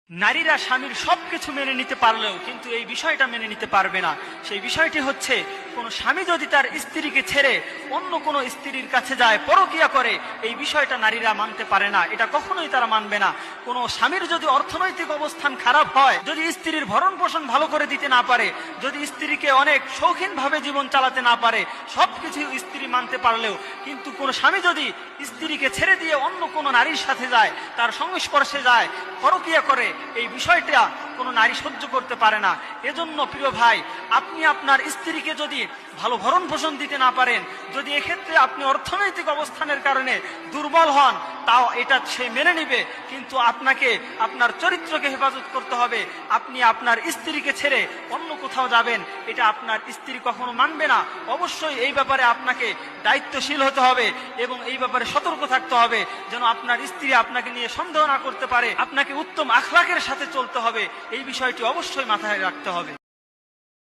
নারীরা স্বামীর সবকিছু মেনে নিতে পারলেও কিন্তু এই বিষয়টা মেনে নিতে পারবে না। সেই বিষয়টি হচ্ছে, কোনো স্বামী যদি তার স্ত্রীকে ছেড়ে অন্য কোনো স্ত্রীর কাছে যায়, পরকীয়া করে, এই বিষয়টা নারীরা মানতে পারে না। এটা কখনোই তারা মানবে না। কোনো স্বামীর যদি অর্থনৈতিক অবস্থান খারাপ হয়, যদি স্ত্রীর ভরণ পোষণ ভালো করে দিতে না পারে, যদি স্ত্রীকে অনেক শৌখিনভাবে জীবন চালাতে না পারে, সবকিছু স্ত্রী মানতে পারলেও কিন্তু কোনো স্বামী যদি স্ত্রীকে ছেড়ে দিয়ে অন্য কোনো নারীর সাথে যায়, তার সংস্পর্শে যায়, পরকীয়া করে, এই বিষয়টা কোনো নারী সহ্য করতে পারে না। এজন্য প্রিয় ভাই, আপনি আপনার স্ত্রীকে যদি ভালো ভরণ পোষণ দিতে না পারেন, যদি এক্ষেত্রে আপনি অর্থনৈতিক অবস্থানের কারণে দুর্বল হন, তাও এটা সে মেনে নিবে, কিন্তু আপনাকে আপনার চরিত্রকে হেফাজত করতে হবে। আপনি আপনার স্ত্রীকে ছেড়ে অন্য কোথাও যাবেন, এটা আপনার স্ত্রী কখনো মানবে না। অবশ্যই এই ব্যাপারে আপনাকে দায়িত্বশীল হতে হবে এবং এই ব্যাপারে সতর্ক থাকতে হবে, যেন আপনার স্ত্রী আপনাকে নিয়ে সন্দেহ না করতে পারে। আপনাকে উত্তম আখলাকের সাথে চলতে হবে, এই বিষয়টি অবশ্যই মাথায় রাখতে হবে।